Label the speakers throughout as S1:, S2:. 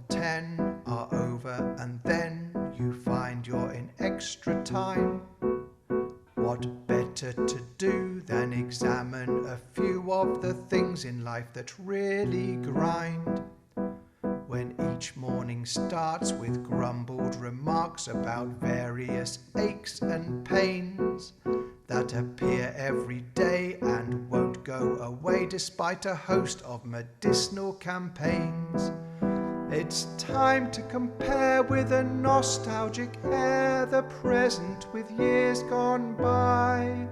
S1: 10 are over, and then you find you're in extra time. What better to do than examine a few of the things in life that really grind? When each morning starts with grumbled remarks about various aches and pains that appear every day and won't go away despite a host of medicinal campaigns. It's time to compare with a nostalgic air the present with years gone by.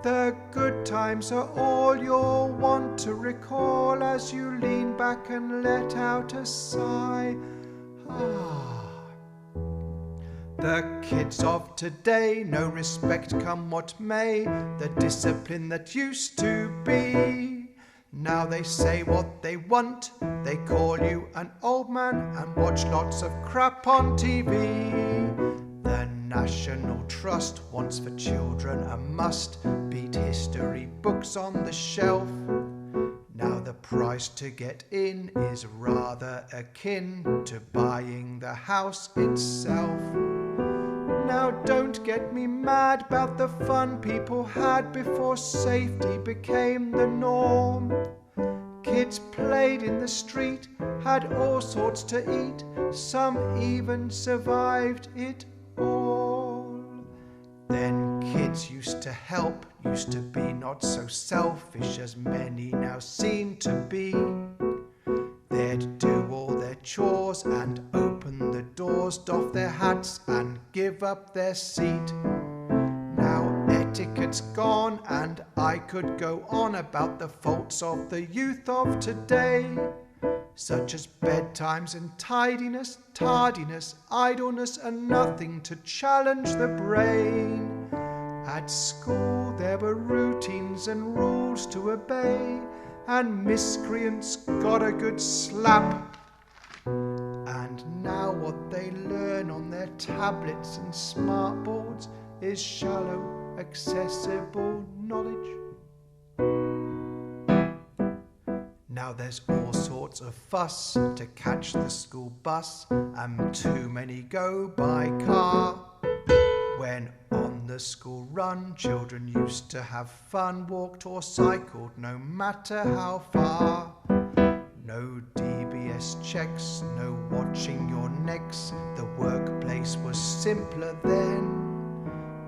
S1: The good times are all you'll want to recall as you lean back and let out a sigh. The kids of today, no respect come what may, the discipline that used to be. Now they say what they want, they call you an old man and watch lots of crap on TV. The National Trust wants for children a must, beat history books on the shelf. Now the price to get in is rather akin to buying the house itself. Now don't get me mad about the fun people had before safety became the norm. Kids played in the street, had all sorts to eat, some even survived it all. Then kids used to help, used to be not so selfish as many now seem to be. They'd do all their chores and open the doors, doff their hats and give up their seat. Now etiquette's gone and I could go on about the faults of the youth of today, such as bedtimes and tidiness, tardiness, idleness and nothing to challenge the brain. At school there were routines and rules to obey, and miscreants got a good slap. And now what they learn on their tablets and smartboards is shallow, accessible knowledge. Now there's all sorts of fuss to catch the school bus, and too many go by car. When on the school run, children used to have fun, walked or cycled no matter how far. No DBS checks, no watching your necks, the workplace was simpler then.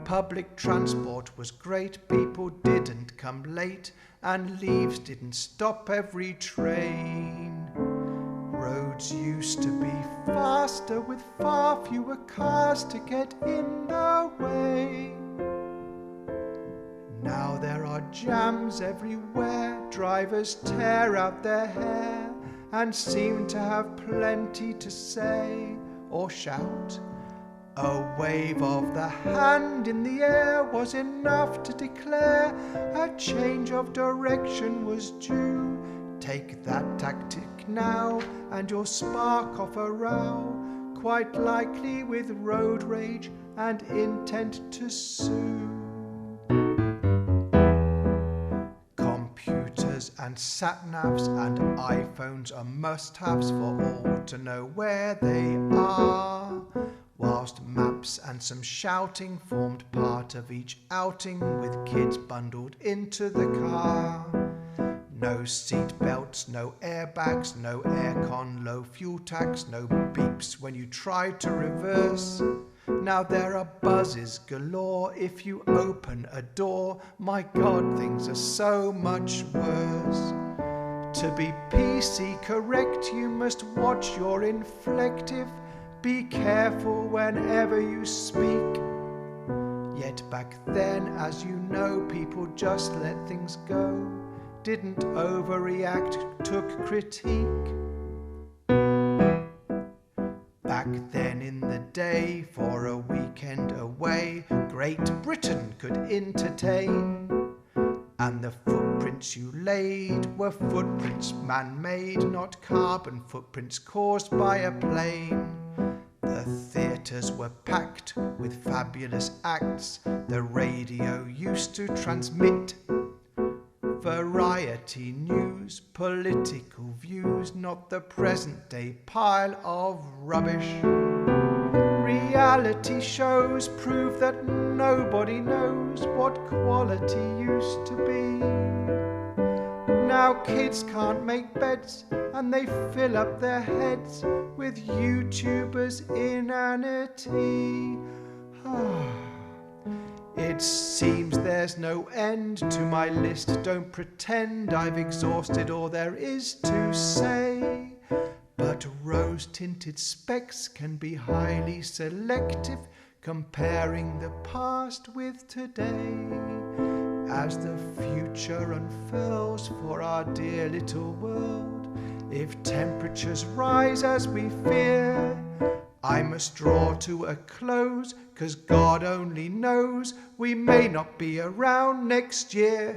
S1: Public transport was great, people didn't come late, and leaves didn't stop every train. Roads used to be faster with far fewer cars to get in the way. Now there are jams everywhere, drivers tear out their hair and seem to have plenty to say or shout. A wave of the hand in the air was enough to declare a change of direction was due. Take that tactic now and you'll spark off a row, quite likely with road rage and intent to sue. Computers and sat-navs and iPhones are must-haves for all to know where they are, whilst maps and some shouting formed part of each outing with kids bundled into the car. No seat belts, no airbags, no aircon, low fuel tax, no beeps when you try to reverse. Now there are buzzes galore if you open a door. My God, things are so much worse. To be PC correct, you must watch your inflective. Be careful whenever you speak. Yet back then, as you know, people just let things go, didn't overreact, took critique. Back then in the day, for a weekend away, Great Britain could entertain. And the footprints you laid were footprints man-made, not carbon footprints caused by a plane. The theatres were packed with fabulous acts, the radio used to transmit Variety news, political views, not the present day pile of rubbish. Reality shows prove that nobody knows what quality used to be. Now kids can't make beds and they fill up their heads with YouTubers' inanity. It seems there's no end to my list. Don't pretend I've exhausted all there is to say. But rose-tinted specs can be highly selective, comparing the past with today. As the future unfurls for our dear little world, if temperatures rise as we fear, I must draw to a close, 'cause God only knows we may not be around next year.